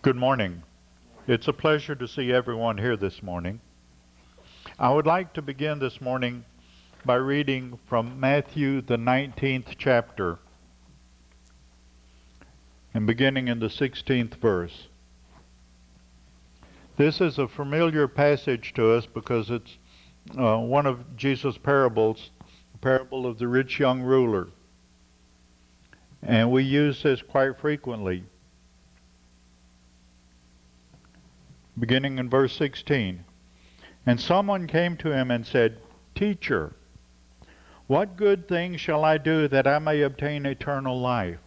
Good morning. It's a pleasure to see everyone here this morning. I would like to begin this morning by reading from Matthew, the 19th chapter, and beginning in the 16th verse. This is a familiar passage to us because it's one of Jesus' parables, the parable of the rich young ruler. And we use this quite frequently. Beginning in verse 16. And someone came to him and said, Teacher, what good thing shall I do that I may obtain eternal life?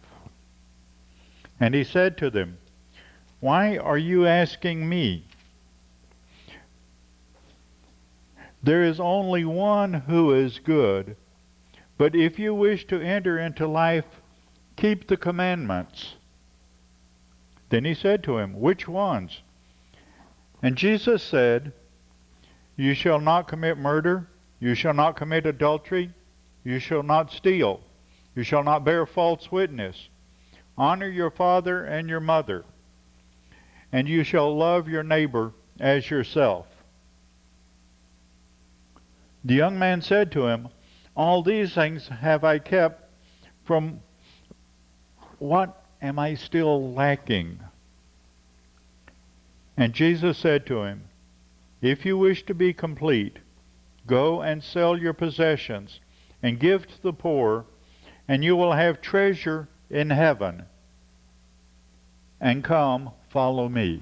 And he said to them, Why are you asking me? There is only one who is good, but if you wish to enter into life, keep the commandments. Then he said to him, Which ones? And Jesus said, You shall not commit murder, you shall not commit adultery, you shall not steal, you shall not bear false witness, honor your father and your mother, and you shall love your neighbor as yourself. The young man said to him, All these things have I kept. From what am I still lacking? And Jesus said to him, If you wish to be complete, go and sell your possessions and give to the poor, and you will have treasure in heaven. And come, follow me.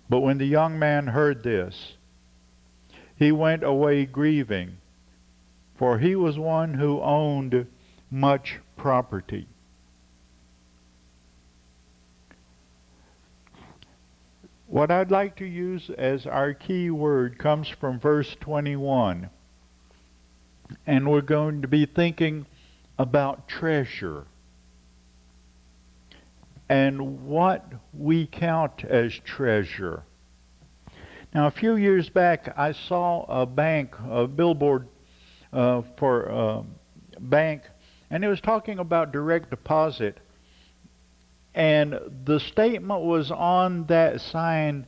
But when the young man heard this, he went away grieving, for he was one who owned much property. What I'd like to use as our key word comes from verse 21. And we're going to be thinking about treasure and what we count as treasure. Now, a few years back, I saw a billboard for a bank, and it was talking about direct deposit. And the statement was on that sign,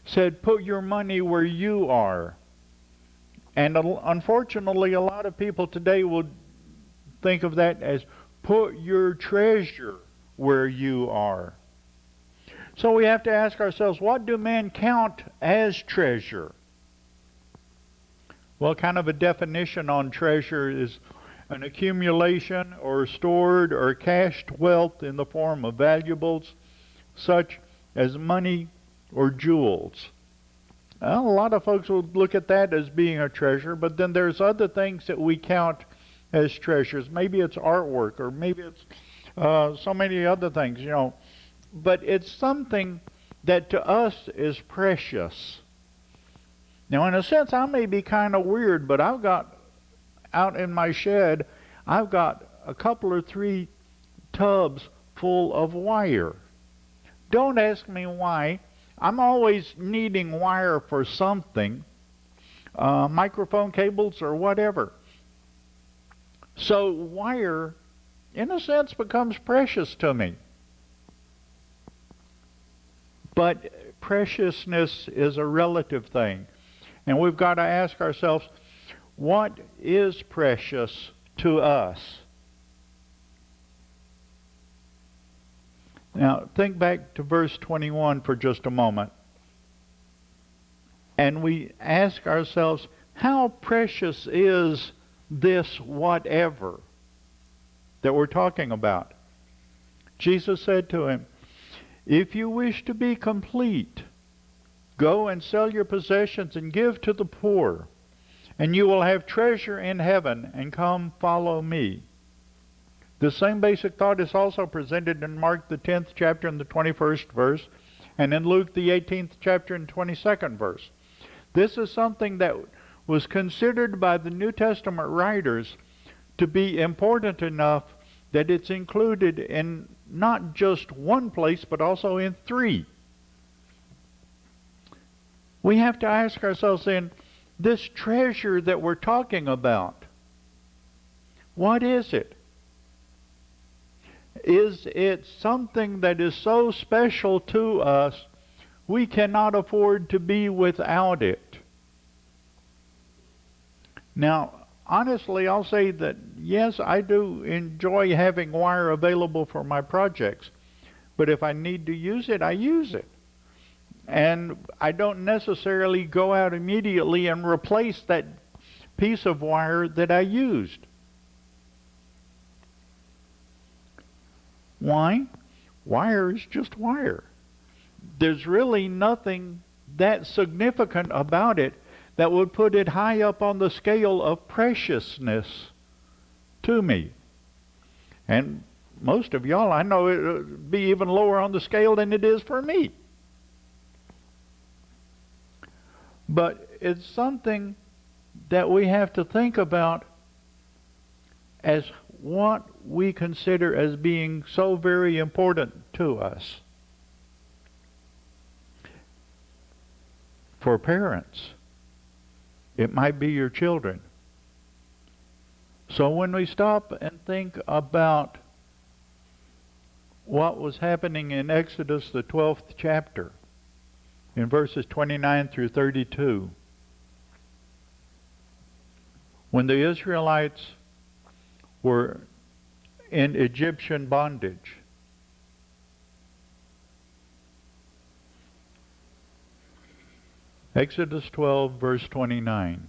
said, put your money where you are. And unfortunately, a lot of people today will think of that as put your treasure where you are. So we have to ask ourselves, what do men count as treasure? Well, kind of a definition on treasure is an accumulation or stored or cached wealth in the form of valuables such as money or jewels. Well, a lot of folks will look at that as being a treasure, but then there's other things that we count as treasures. Maybe it's artwork, or maybe it's so many other things, But it's something that to us is precious. Now, in a sense, I may be kind of weird, but I've got out in my shed, I've got a couple or three tubs full of wire. Don't ask me why. I'm always needing wire for something, microphone cables or whatever. So wire, in a sense, becomes precious to me. But preciousness is a relative thing. And we've got to ask ourselves, what is precious to us? Now, think back to verse 21 for just a moment. And we ask ourselves, how precious is this whatever that we're talking about? Jesus said to him, If you wish to be complete, go and sell your possessions and give to the poor, and you will have treasure in heaven, and come follow me. The same basic thought is also presented in Mark the 10th chapter and the 21st verse, and in Luke the 18th chapter and 22nd verse. This is something that was considered by the New Testament writers to be important enough that it's included in not just one place, but also in three. We have to ask ourselves then, this treasure that we're talking about, what is it? is it something that is so special to us, we cannot afford to be without it. Now, honestly, I'll say that, yes, I do enjoy having wire available for my projects. But if I need to use it, I use it. And I don't necessarily go out immediately and replace that piece of wire that I used. Why? Wire is just wire. There's really nothing that significant about it that would put it high up on the scale of preciousness to me. And most of y'all, I know it would be even lower on the scale than it is for me. But it's something that we have to think about as what we consider as being so very important to us. For parents, it might be your children. So when we stop and think about what was happening in Exodus, the 12th chapter, in verses 29 through 32, when the Israelites were in Egyptian bondage, Exodus 12, verse 29.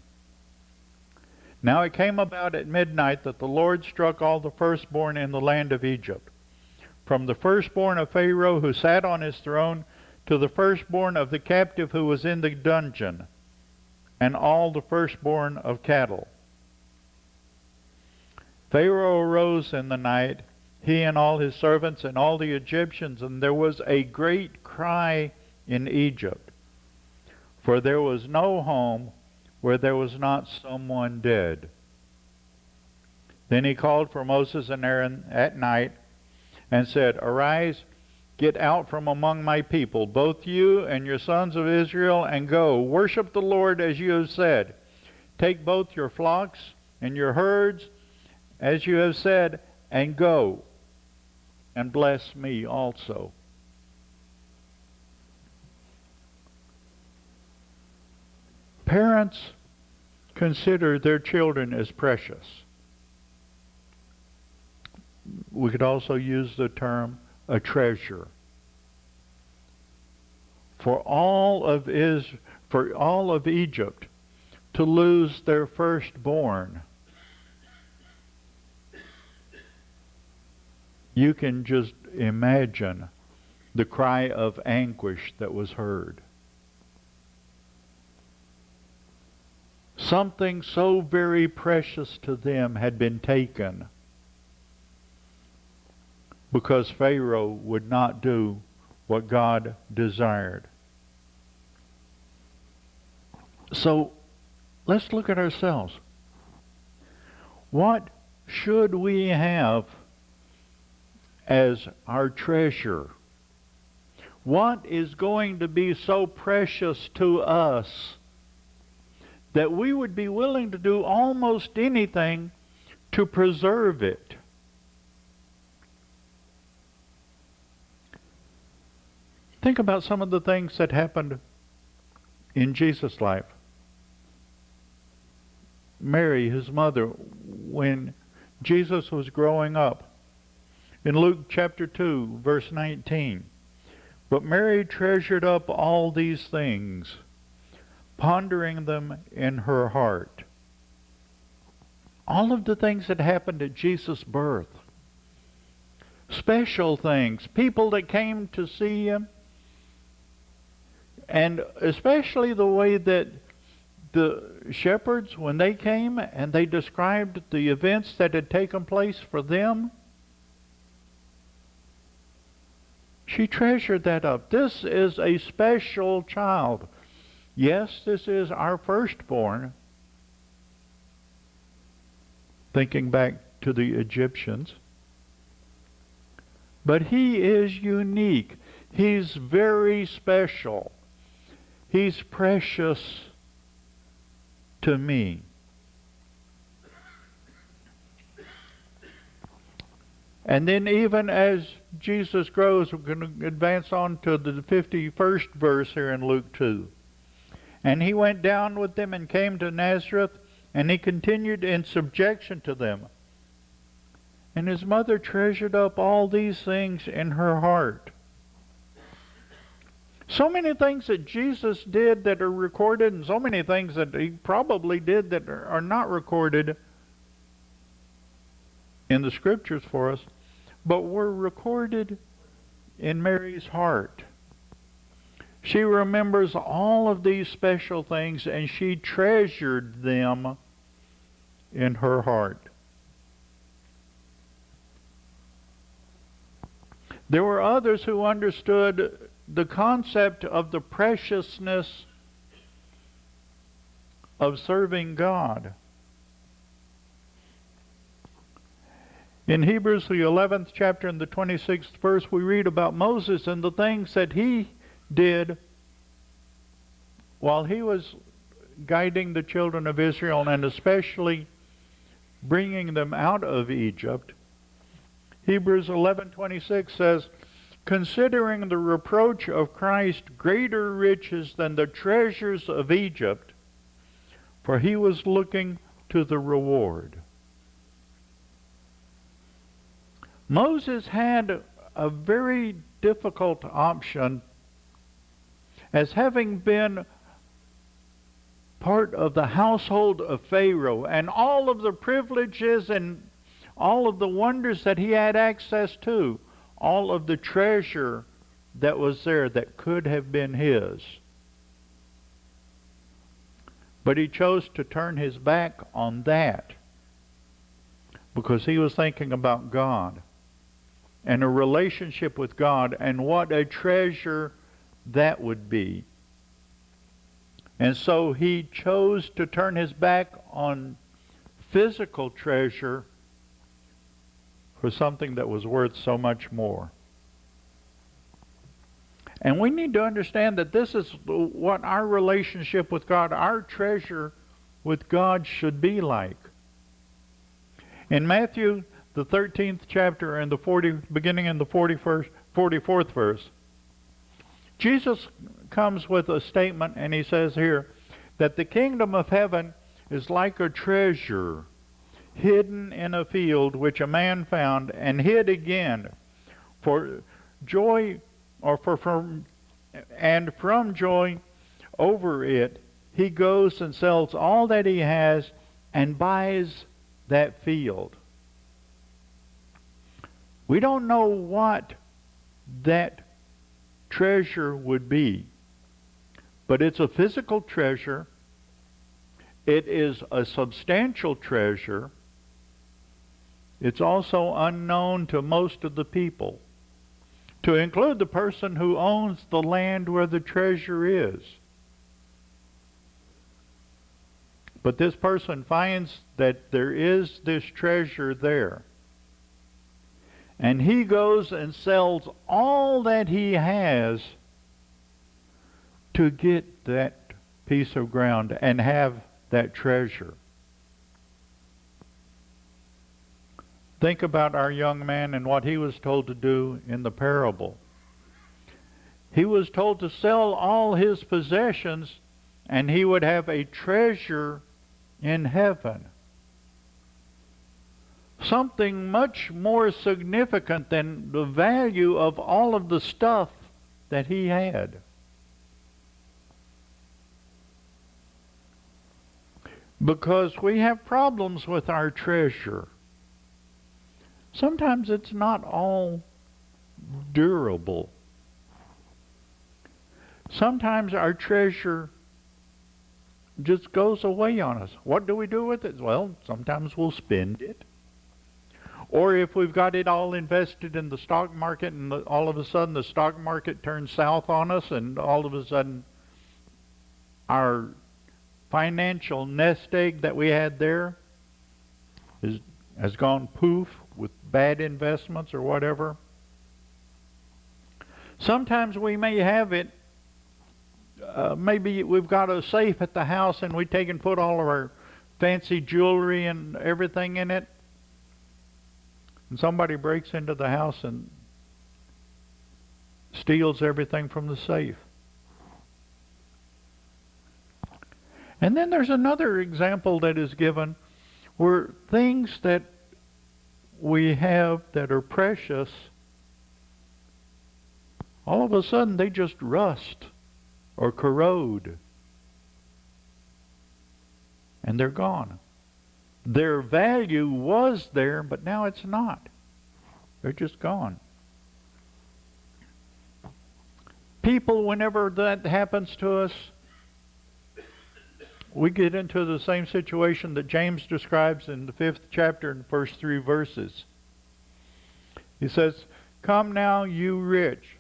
Now it came about at midnight that the Lord struck all the firstborn in the land of Egypt, from the firstborn of Pharaoh who sat on his throne to the firstborn of the captive who was in the dungeon, and all the firstborn of cattle. Pharaoh arose in the night, he and all his servants and all the Egyptians, and there was a great cry in Egypt, for there was no home where there was not someone dead. Then he called for Moses and Aaron at night and said, Arise, get out from among my people, both you and your sons of Israel, and go, worship the Lord as you have said. Take both your flocks and your herds, as you have said, and go, and bless me also. Parents consider their children as precious. We could also use the term a treasure. For all of Egypt to lose their firstborn, you can just imagine the cry of anguish that was heard. Something so very precious to them had been taken because Pharaoh would not do what God desired. So let's look at ourselves. What should we have as our treasure? What is going to be so precious to us that we would be willing to do almost anything to preserve it? Think about some of the things that happened in Jesus' life. Mary, his mother, when Jesus was growing up. In Luke chapter 2, verse 19, but Mary treasured up all these things, pondering them in her heart. All of the things that happened at Jesus' birth. Special things. People that came to see him. And especially the way that the shepherds, when they came and they described the events that had taken place for them, she treasured that up. This is a special child. Yes, this is our firstborn. Thinking back to the Egyptians. But he is unique. He's very special. He's precious to me. And then even as Jesus grows, we're going to advance on to the 51st verse here in Luke 2. And he went down with them and came to Nazareth, and he continued in subjection to them. And his mother treasured up all these things in her heart. So many things that Jesus did that are recorded, and so many things that he probably did that are not recorded in the scriptures for us, but were recorded in Mary's heart. She remembers all of these special things, and she treasured them in her heart. There were others who understood the concept of the preciousness of serving God. In Hebrews, the 11th chapter and the 26th verse, we read about Moses and the things that he did while he was guiding the children of Israel, and especially bringing them out of Egypt. Hebrews 11:26 says, considering the reproach of Christ greater riches than the treasures of Egypt, for he was looking to the reward. Moses had a very difficult option, as having been part of the household of Pharaoh and all of the privileges and all of the wonders that he had access to, all of the treasure that was there that could have been his. But he chose to turn his back on that because he was thinking about God and a relationship with God and what a treasure that would be. And so he chose to turn his back on physical treasure for something that was worth so much more. And we need to understand that this is what our relationship with God, our treasure with God should be like. In Matthew, the 13th chapter and beginning in the 44th verse, Jesus comes with a statement, and he says here that the kingdom of heaven is like a treasure hidden in a field, which a man found and hid again. For joy, from joy over it, he goes and sells all that he has and buys that field. We don't know what that treasure would be, but it's a physical treasure. It is a substantial treasure. It's also unknown to most of the people, to include the person who owns the land where the treasure is. But this person finds that there is this treasure there. And he goes and sells all that he has to get that piece of ground and have that treasure. Think about our young man and what he was told to do in the parable. He was told to sell all his possessions and he would have a treasure in heaven. Something much more significant than the value of all of the stuff that he had. Because we have problems with our treasure. Sometimes it's not all durable. Sometimes our treasure just goes away on us. What do we do with it? Well, sometimes we'll spend it. Or if we've got it all invested in the stock market and all of a sudden the stock market turns south on us and all of a sudden our financial nest egg that we had there has gone poof with bad investments or whatever. Sometimes we may have it, maybe we've got a safe at the house and we take and put all of our fancy jewelry and everything in it. and somebody breaks into the house and steals everything from the safe. And then there's another example that is given where things that we have that are precious, all of a sudden they just rust or corrode. And they're gone. Their value was there, but now it's not. They're just gone. People, whenever that happens to us, we get into the same situation that James describes in the 5th chapter and the first 3 verses. He says, "Come now, you rich,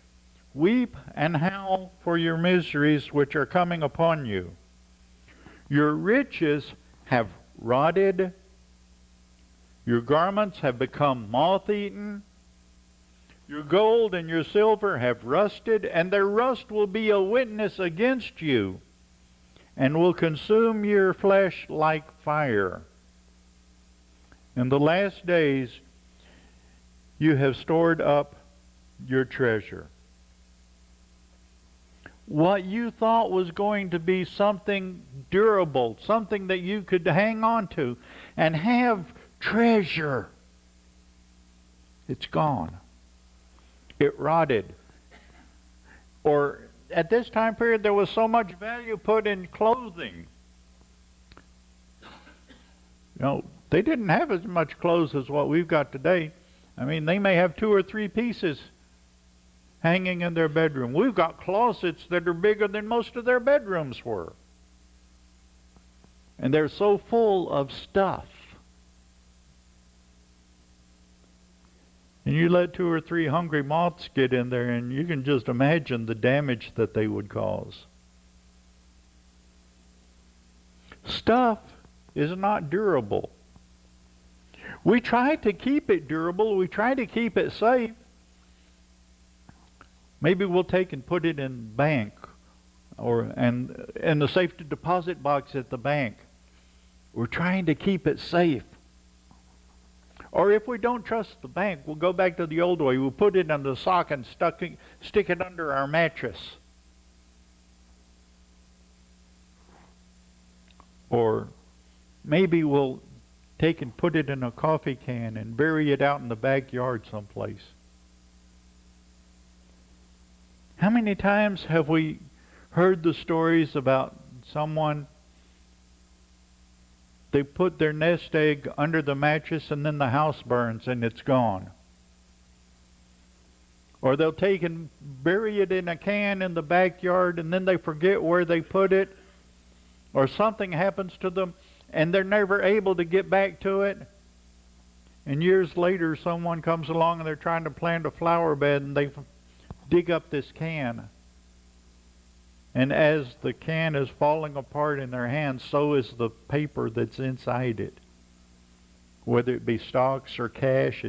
weep and howl for your miseries which are coming upon you. Your riches have rotted, your garments have become moth-eaten, your gold and your silver have rusted, and their rust will be a witness against you, and will consume your flesh like fire. In the last days you have stored up your treasure." What you thought was going to be something durable, something that you could hang on to and have treasure, it's gone. It rotted. Or at this time period, there was so much value put in clothing. You know, they didn't have as much clothes as what we've got today. I mean, they may have 2 or 3 pieces hanging in their bedroom. We've got closets that are bigger than most of their bedrooms were. And they're so full of stuff. And you let 2 or 3 hungry moths get in there, and you can just imagine the damage that they would cause. Stuff is not durable. We try to keep it durable. We try to keep it safe. Maybe we'll take and put it in bank or in the safe deposit box at the bank. We're trying to keep it safe. Or if we don't trust the bank, we'll go back to the old way. We'll put it in the sock and stick it under our mattress. Or maybe we'll take and put it in a coffee can and bury it out in the backyard someplace. How many times have we heard the stories about someone, they put their nest egg under the mattress and then the house burns and it's gone? Or they'll take and bury it in a can in the backyard and then they forget where they put it, or something happens to them and they're never able to get back to it. And years later someone comes along and they're trying to plant a flower bed and they dig up this can. And as the can is falling apart in their hands, so is the paper that's inside it. Whether it be stocks or cash,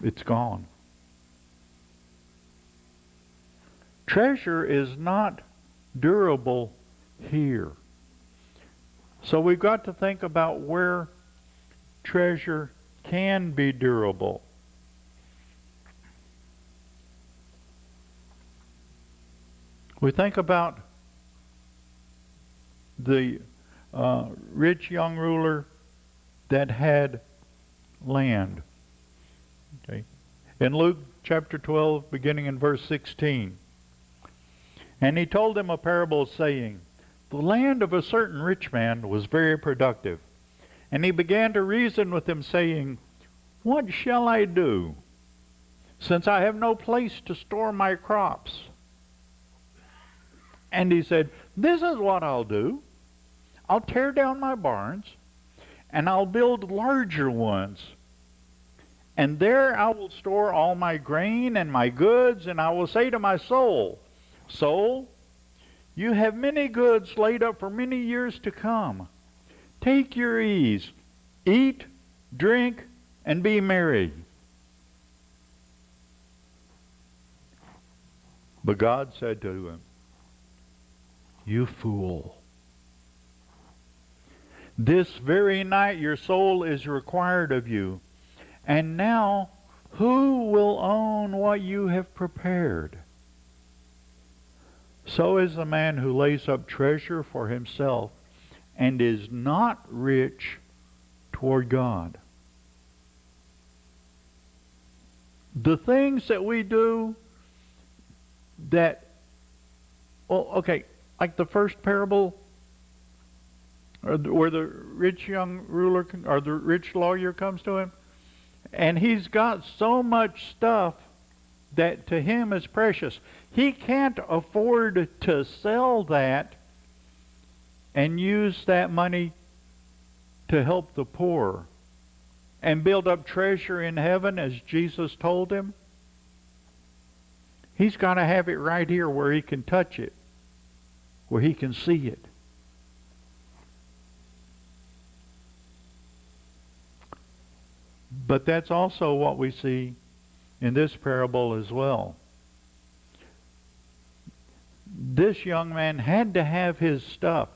it's gone. Treasure is not durable here. So we've got to think about where treasure can be durable. We think about the rich young ruler that had land. Okay. In Luke chapter 12, beginning in verse 16. "And he told them a parable, saying, The land of a certain rich man was very productive. And he began to reason with them, saying, What shall I do, since I have no place to store my crops? And he said, This is what I'll do. I'll tear down my barns, and I'll build larger ones. And there I will store all my grain and my goods, and I will say to my soul, Soul, you have many goods laid up for many years to come. Take your ease, eat, drink, and be merry. But God said to him, You fool. This very night your soul is required of you. And now, who will own what you have prepared? So is the man who lays up treasure for himself and is not rich toward God. The things that we do that, well, okay, like the first parable, where the rich young ruler, or the rich lawyer comes to him, and he's got so much stuff that to him is precious. He can't afford to sell that and use that money to help the poor and build up treasure in heaven as Jesus told him. He's got to have it right here where he can touch it, where he can see it. But that's also what we see in this parable as well. This young man had to have his stuff.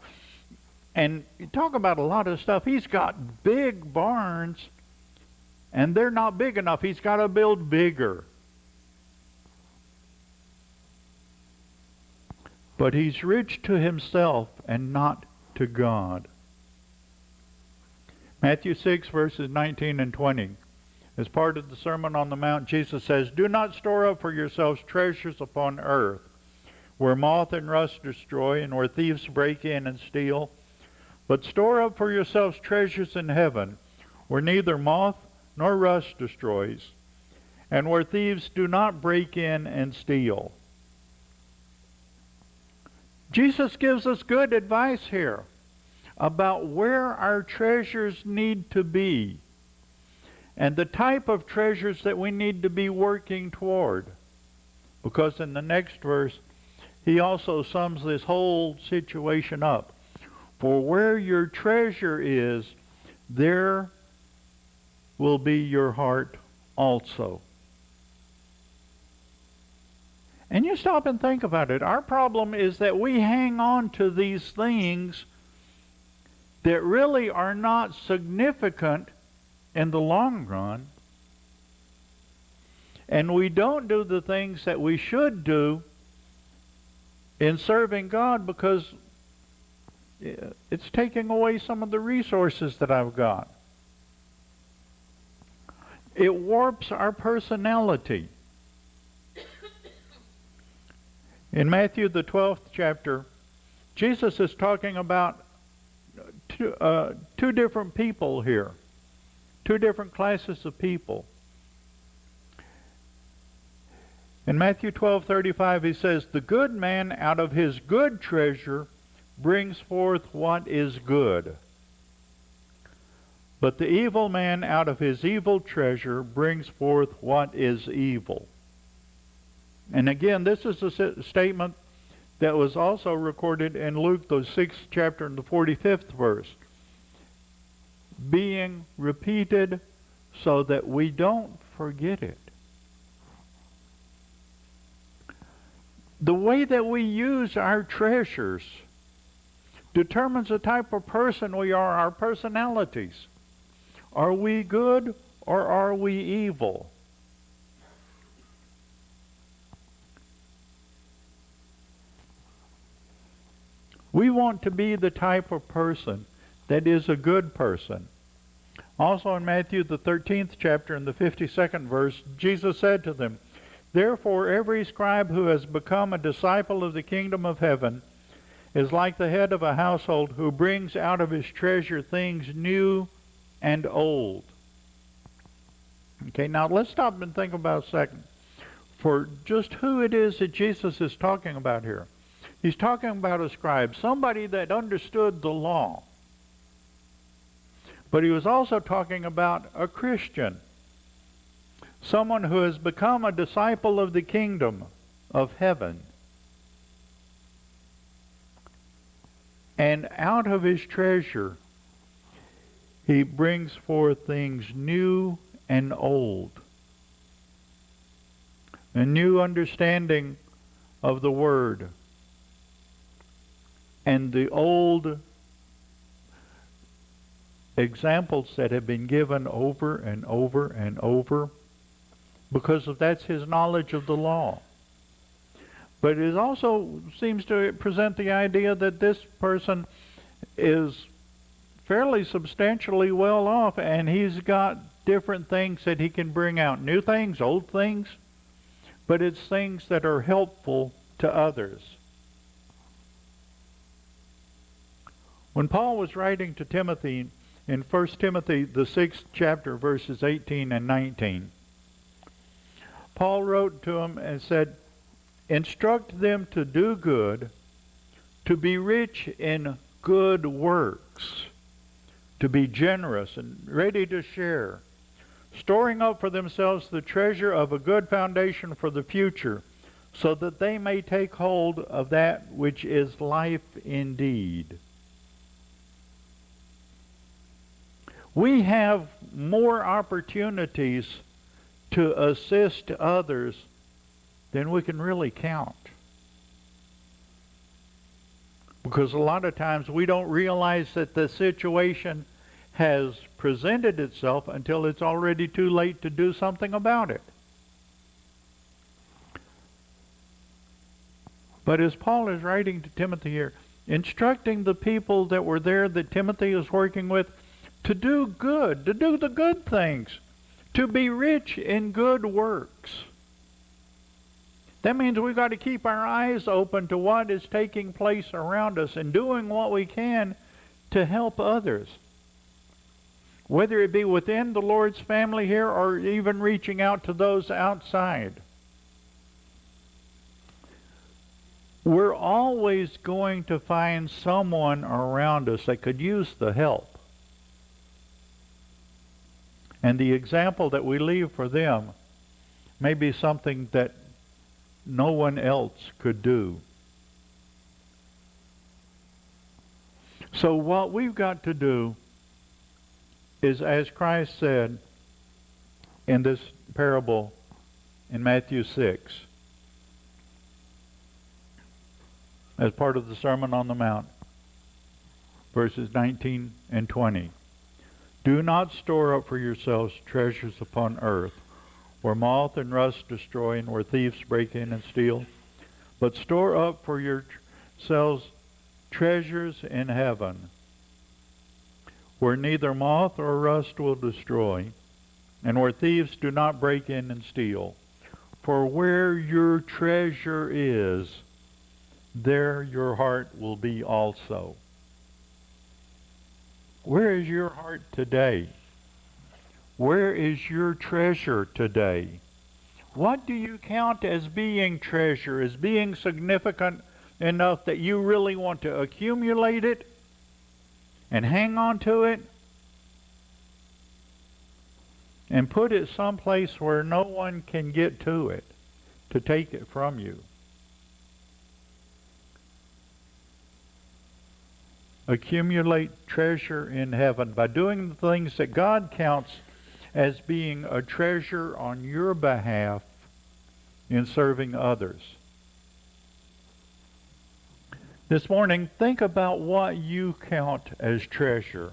And you talk about a lot of stuff. He's got big barns, and they're not big enough. He's got to build bigger. But he's rich to himself and not to God. Matthew 6, verses 19 and 20. As part of the Sermon on the Mount, Jesus says, "Do not store up for yourselves treasures upon earth, where moth and rust destroy, and where thieves break in and steal. But store up for yourselves treasures in heaven, where neither moth nor rust destroys, and where thieves do not break in and steal." Jesus gives us good advice here about where our treasures need to be and the type of treasures that we need to be working toward. Because in the next verse, he also sums this whole situation up. For where your treasure is, there will be your heart also. And you stop and think about it. Our problem is that we hang on to these things that really are not significant in the long run. And we don't do the things that we should do in serving God because it's taking away some of the resources that I've got. It warps our personality. In Matthew the 12th chapter, Jesus is talking about two different people here. Two different classes of people. In Matthew 12:35 he says, "The good man out of his good treasure brings forth what is good. But the evil man out of his evil treasure brings forth what is evil." And again, this is a statement that was also recorded in Luke, the 6th chapter and the 45th verse, being repeated so that we don't forget it. The way that we use our treasures determines the type of person we are, our personalities. Are we good or are we evil? We want to be the type of person that is a good person. Also in Matthew the 13th chapter and the 52nd verse, Jesus said to them, "Therefore every scribe who has become a disciple of the kingdom of heaven is like the head of a household who brings out of his treasure things new and old." Okay, now let's stop and think about a second for just who it is that Jesus is talking about here. He's talking about a scribe, somebody that understood the law. But he was also talking about a Christian, someone who has become a disciple of the kingdom of heaven. And out of his treasure, he brings forth things new and old. A new understanding of the Word. And the old examples that have been given over and over and over, because that's his knowledge of the law. But it also seems to present the idea that this person is fairly substantially well off, and he's got different things that he can bring out. New things, old things, but it's things that are helpful to others. When Paul was writing to Timothy in 1 Timothy, the 6th chapter, verses 18 and 19, Paul wrote to him and said, "Instruct them to do good, to be rich in good works, to be generous and ready to share, storing up for themselves the treasure of a good foundation for the future, so that they may take hold of that which is life indeed." We have more opportunities to assist others than we can really count. Because a lot of times we don't realize that the situation has presented itself until it's already too late to do something about it. But as Paul is writing to Timothy here, instructing the people that were there that Timothy is working with to do good, to do the good things, to be rich in good works. That means we've got to keep our eyes open to what is taking place around us and doing what we can to help others. Whether it be within the Lord's family here or even reaching out to those outside. We're always going to find someone around us that could use the help. And the example that we leave for them may be something that no one else could do. So what we've got to do is, as Christ said in this parable in Matthew 6, as part of the Sermon on the Mount, verses 19 and 20. "Do not store up for yourselves treasures upon earth, where moth and rust destroy and where thieves break in and steal, but store up for yourselves treasures in heaven, where neither moth or rust will destroy, and where thieves do not break in and steal. For where your treasure is, there your heart will be also." Where is your heart today? Where is your treasure today? What do you count as being treasure, as being significant enough that you really want to accumulate it and hang on to it and put it someplace where no one can get to it to take it from you? Accumulate treasure in heaven by doing the things that God counts as being a treasure on your behalf in serving others. This morning, think about what you count as treasure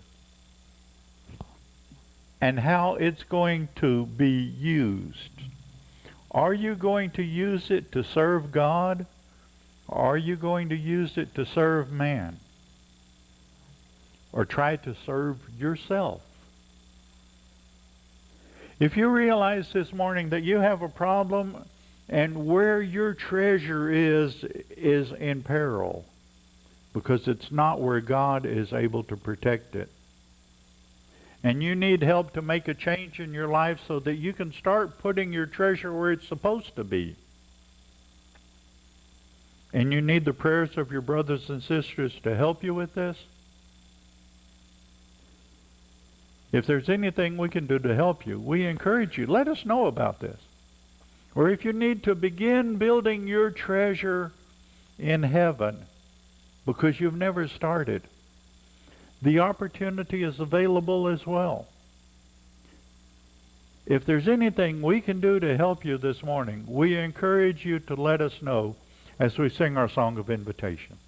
and how it's going to be used. Are you going to use it to serve God? Or are you going to use it to serve man? Or try to serve yourself? If you realize this morning that you have a problem and where your treasure is in peril, because it's not where God is able to protect it, and you need help to make a change in your life so that you can start putting your treasure where it's supposed to be, and you need the prayers of your brothers and sisters to help you with this, if there's anything we can do to help you, we encourage you, let us know about this. Or if you need to begin building your treasure in heaven because you've never started, the opportunity is available as well. If there's anything we can do to help you this morning, we encourage you to let us know as we sing our song of invitation.